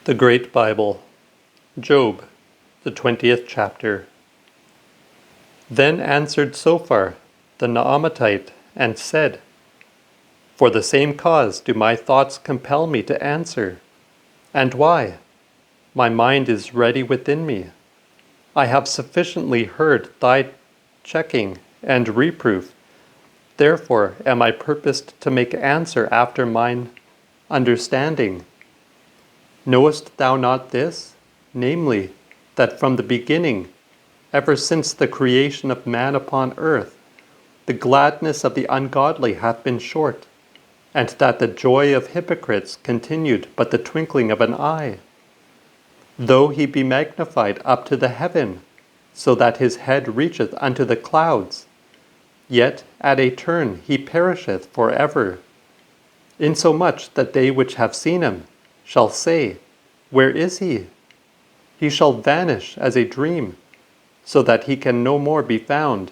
The Great Bible, Job, the 20th chapter. Then answered Sophar, the Naamatite, and said, For the same cause do my thoughts compel me to answer. And why? My mind is ready within me. I have sufficiently heard thy checking and reproof. Therefore am I purposed to make answer after mine understanding. Knowest thou not this, namely, that from the beginning, ever since the creation of man upon earth, the gladness of the ungodly hath been short, and that the joy of hypocrites continued but the twinkling of an eye? Though he be magnified up to the heaven, so that his head reacheth unto the clouds, yet at a turn he perisheth for ever, insomuch that they which have seen him shall say, Where is he? He shall vanish as a dream, so that he can no more be found,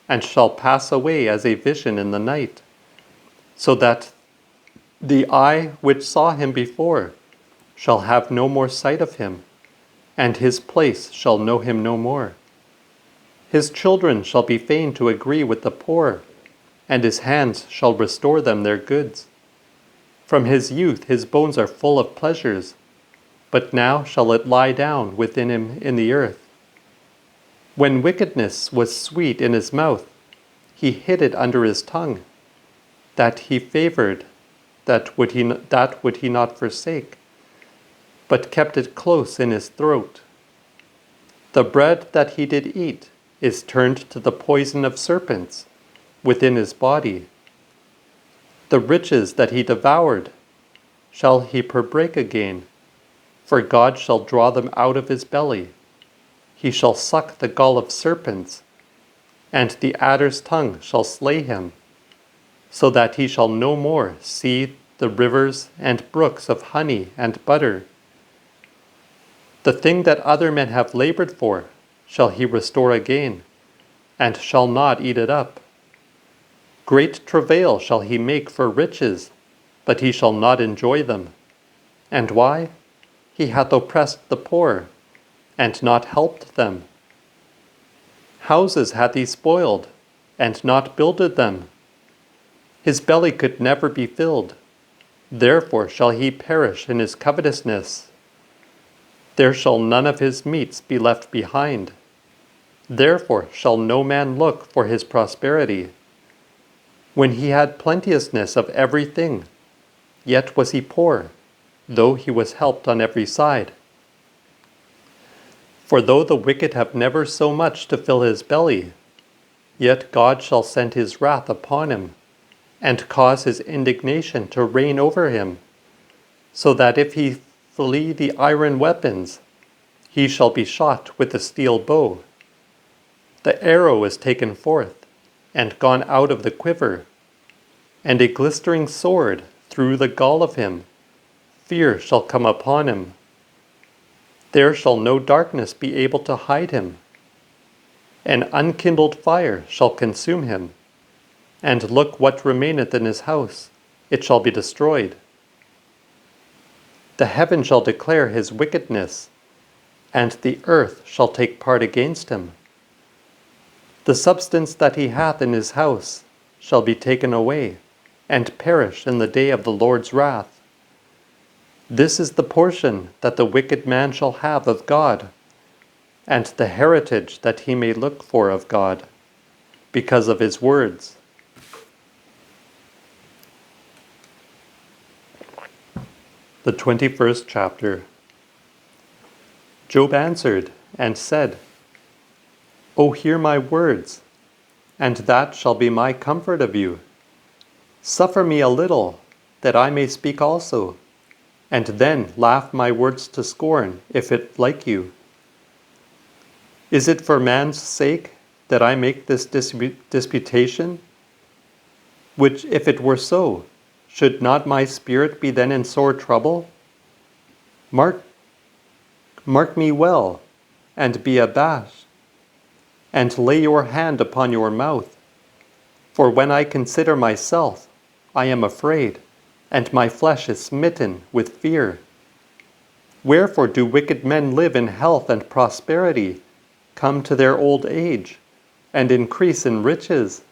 and shall pass away as a vision in the night, so that the eye which saw him before shall have no more sight of him, and his place shall know him no more. His children shall be fain to agree with the poor, and his hands shall restore them their goods. From his youth his bones are full of pleasures, but now shall it lie down within him in the earth. When wickedness was sweet in his mouth, he hid it under his tongue. That he favored, that would he not forsake, but kept it close in his throat. The bread that he did eat is turned to the poison of serpents within his body. The riches that he devoured shall he break again, for God shall draw them out of his belly. He shall suck the gall of serpents, and the adder's tongue shall slay him, so that he shall no more see the rivers and brooks of honey and butter. The thing that other men have labored for shall he restore again, and shall not eat it up. Great travail shall he make for riches, but he shall not enjoy them. And why? He hath oppressed the poor, and not helped them. Houses hath he spoiled, and not builded them. His belly could never be filled, therefore shall he perish in his covetousness. There shall none of his meats be left behind, therefore shall no man look for his prosperity. When he had plenteousness of everything, yet was he poor, though he was helped on every side. For though the wicked have never so much to fill his belly, yet God shall send his wrath upon him, and cause his indignation to reign over him, so that if he flee the iron weapons, he shall be shot with the steel bow. The arrow is taken forth, and gone out of the quiver, and a glistering sword through the gall of him. Fear shall come upon him. There shall no darkness be able to hide him. An unkindled fire shall consume him, and look what remaineth in his house, it shall be destroyed. The heaven shall declare his wickedness, and the earth shall take part against him. The substance that he hath in his house shall be taken away, and perish in the day of the Lord's wrath. This is the portion that the wicked man shall have of God, and the heritage that he may look for of God, because of his words. The 21st chapter. Job answered and said, O hear my words, and that shall be my comfort of you. Suffer me a little, that I may speak also, and then laugh my words to scorn, if it like you. Is it for man's sake that I make this disputation? Which, if it were so, should not my spirit be then in sore trouble? Mark me well, and be abashed, and lay your hand upon your mouth. For when I consider myself, I am afraid, and my flesh is smitten with fear. Wherefore do wicked men live in health and prosperity, come to their old age, and increase in riches?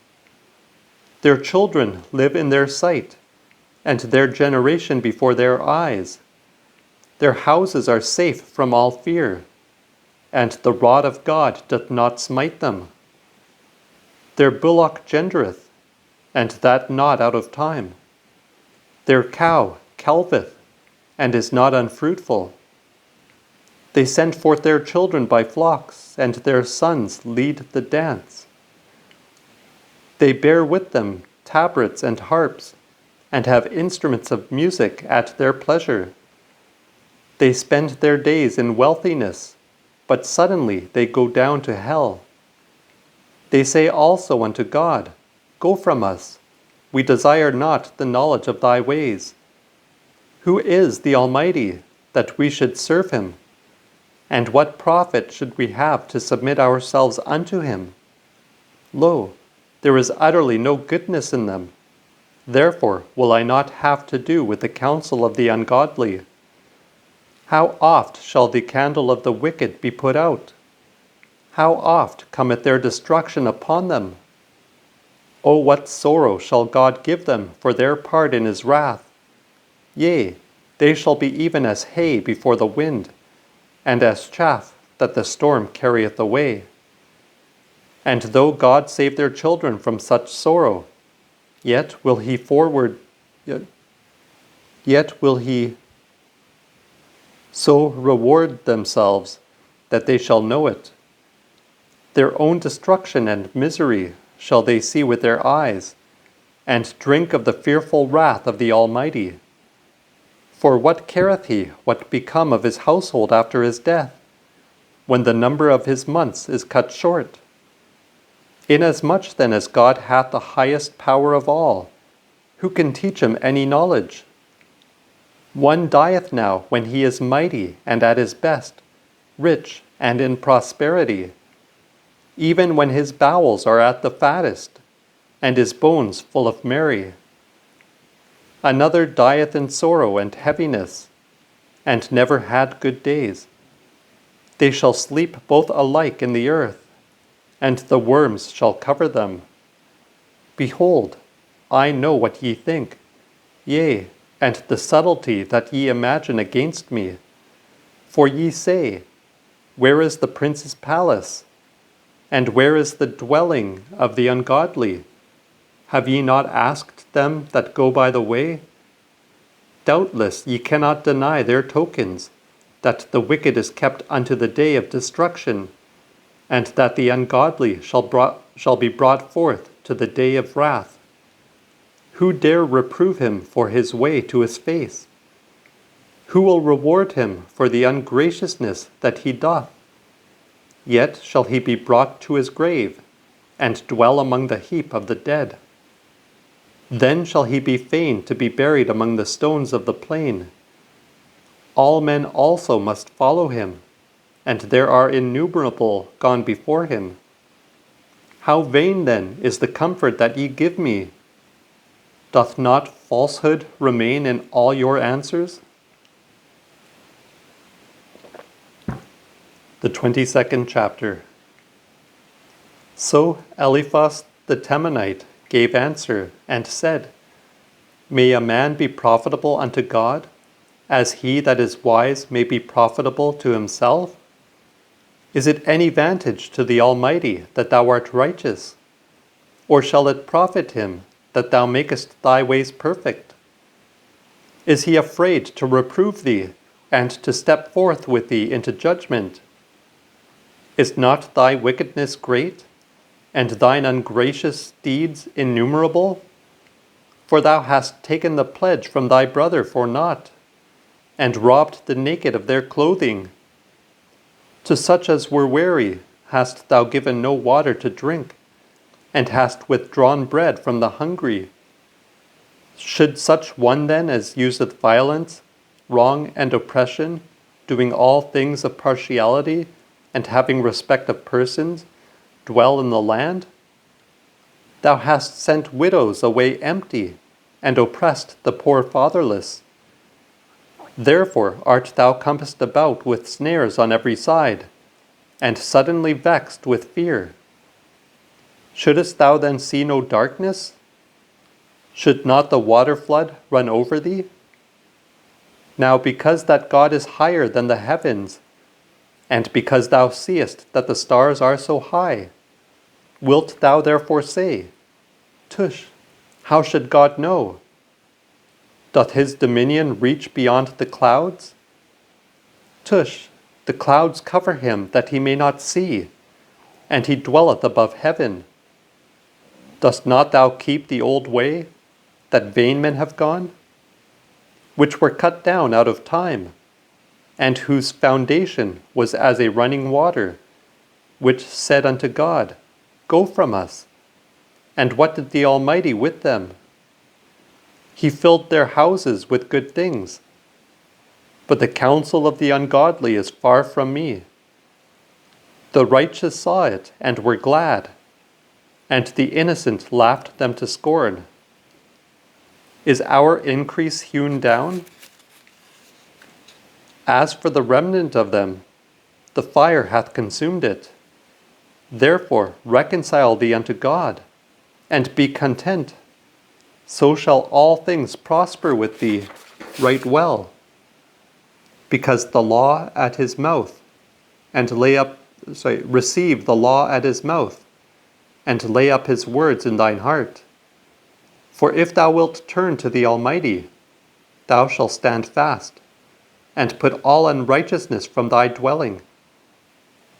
Their children live in their sight, and their generation before their eyes. Their houses are safe from all fear, and the rod of God doth not smite them. Their bullock gendereth, and that not out of time. Their cow calveth, and is not unfruitful. They send forth their children by flocks, and their sons lead the dance. They bear with them tabrets and harps, and have instruments of music at their pleasure. They spend their days in wealthiness, but suddenly they go down to hell. They say also unto God, Go from us, we desire not the knowledge of thy ways. Who is the Almighty, that we should serve him? And what profit should we have to submit ourselves unto him? Lo, there is utterly no goodness in them. Therefore will I not have to do with the counsel of the ungodly. How oft shall the candle of the wicked be put out? How oft cometh their destruction upon them? O what sorrow shall God give them for their part in his wrath? Yea, they shall be even as hay before the wind, and as chaff that the storm carrieth away. And though God save their children from such sorrow, yet will he so reward themselves that they shall know it. Their own destruction and misery shall they see with their eyes, and drink of the fearful wrath of the Almighty. For what careth he what become of his household after his death, when the number of his months is cut short? Inasmuch then as God hath the highest power of all, who can teach him any knowledge? One dieth now when he is mighty and at his best, rich and in prosperity, even when his bowels are at the fattest, and his bones full of marrow. Another dieth in sorrow and heaviness, and never had good days. They shall sleep both alike in the earth, and the worms shall cover them. Behold, I know what ye think, yea, and the subtlety that ye imagine against me. For ye say, Where is the prince's palace? And where is the dwelling of the ungodly? Have ye not asked them that go by the way? Doubtless ye cannot deny their tokens, that the wicked is kept unto the day of destruction, and that the ungodly shall be brought forth to the day of wrath. Who dare reprove him for his way to his face? Who will reward him for the ungraciousness that he doth? Yet shall he be brought to his grave, and dwell among the heap of the dead. Then shall he be fain to be buried among the stones of the plain. All men also must follow him, and there are innumerable gone before him. How vain then is the comfort that ye give me! Doth not falsehood remain in all your answers? The 22nd chapter. So Eliphaz the Temanite gave answer and said, May a man be profitable unto God, as he that is wise may be profitable to himself? Is it any vantage to the Almighty that thou art righteous? Or shall it profit him that thou makest thy ways perfect? Is he afraid to reprove thee, and to step forth with thee into judgment? Is not thy wickedness great, and thine ungracious deeds innumerable? For thou hast taken the pledge from thy brother for naught, and robbed the naked of their clothing. To such as were weary hast thou given no water to drink, and hast withdrawn bread from the hungry. Should such one then as useth violence, wrong, and oppression, doing all things of partiality, and having respect of persons, dwell in the land? Thou hast sent widows away empty, and oppressed the poor fatherless. Therefore art thou compassed about with snares on every side, and suddenly vexed with fear. Shouldest thou then see no darkness? Should not the water flood run over thee? Now because that God is higher than the heavens, and because thou seest that the stars are so high, wilt thou therefore say, Tush, how should God know? Doth his dominion reach beyond the clouds? Tush, the clouds cover him that he may not see, and he dwelleth above heaven. Dost not thou keep the old way, that vain men have gone, which were cut down out of time, and whose foundation was as a running water, which said unto God, Go from us. And what did the Almighty with them? He filled their houses with good things. But the counsel of the ungodly is far from me. The righteous saw it and were glad, and the innocent laughed them to scorn. Is our increase hewn down? As for the remnant of them, the fire hath consumed it. Therefore reconcile thee unto God, and be content. So shall all things prosper with thee right well. Because the law at his mouth, and receive the law at his mouth, and lay up his words in thine heart. For if thou wilt turn to the Almighty, thou shalt stand fast, and put all unrighteousness from thy dwelling.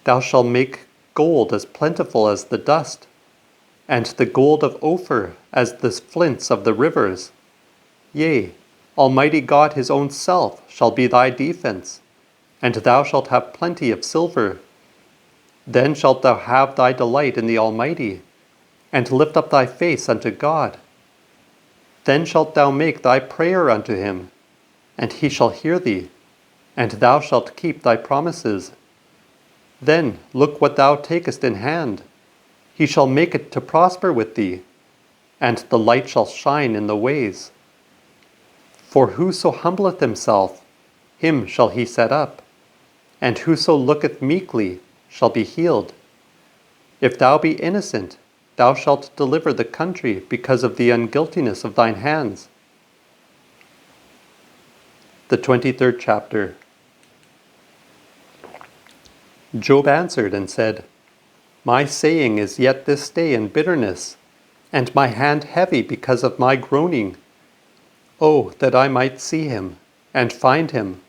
Thou shalt make gold as plentiful as the dust, and the gold of Ophir as the flints of the rivers. Yea, Almighty God his own self shall be thy defense, and thou shalt have plenty of silver. Then shalt thou have thy delight in the Almighty, and lift up thy face unto God. Then shalt thou make thy prayer unto him, and he shall hear thee, and thou shalt keep thy promises. Then look what thou takest in hand. He shall make it to prosper with thee, and the light shall shine in the ways. For whoso humbleth himself, him shall he set up, and whoso looketh meekly shall be healed. If thou be innocent, thou shalt deliver the country because of the unguiltiness of thine hands. The 23rd chapter. Job answered and said, My saying is yet this day in bitterness, and my hand heavy because of my groaning. Oh, that I might see him, and find him.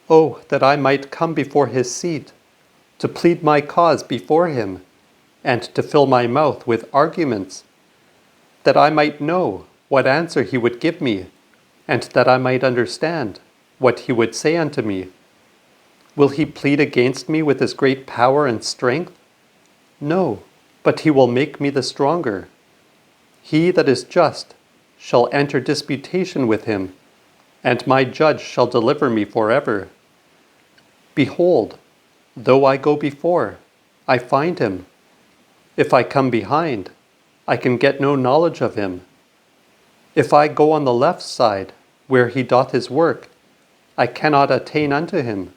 Oh, that I might come before his seat, to plead my cause before him, and to fill my mouth with arguments, that I might know what answer he would give me, and that I might understand what he would say unto me. Will he plead against me with his great power and strength? No, but he will make me the stronger. He that is just shall enter disputation with him, and my judge shall deliver me forever. Behold, though I go before, I find him. If I come behind, I can get no knowledge of him. If I go on the left side, where he doth his work, I cannot attain unto him.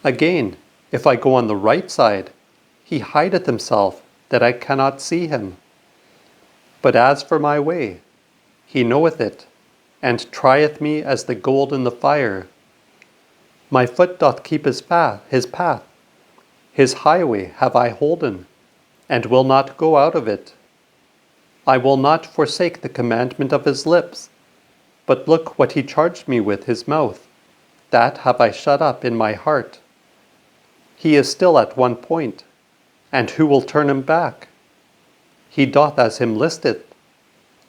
Again, if I go on the right side, he hideth himself, that I cannot see him. But as for my way, he knoweth it, and trieth me as the gold in the fire. My foot doth keep his path. His highway have I holden, and will not go out of it. I will not forsake the commandment of his lips, but look what he charged me with his mouth, that have I shut up in my heart. He is still at one point, and who will turn him back? He doth as him listeth,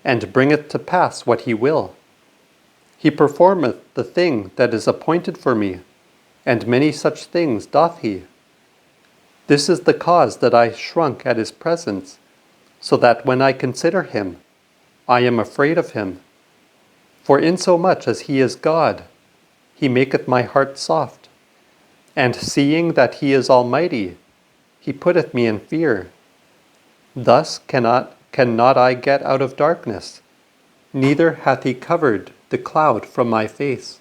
and bringeth to pass what he will. He performeth the thing that is appointed for me, and many such things doth he. This is the cause that I shrunk at his presence, so that when I consider him, I am afraid of him. For insomuch as he is God, he maketh my heart soft. And seeing that he is almighty, he putteth me in fear. Thus cannot I get out of darkness, neither hath he covered the cloud from my face.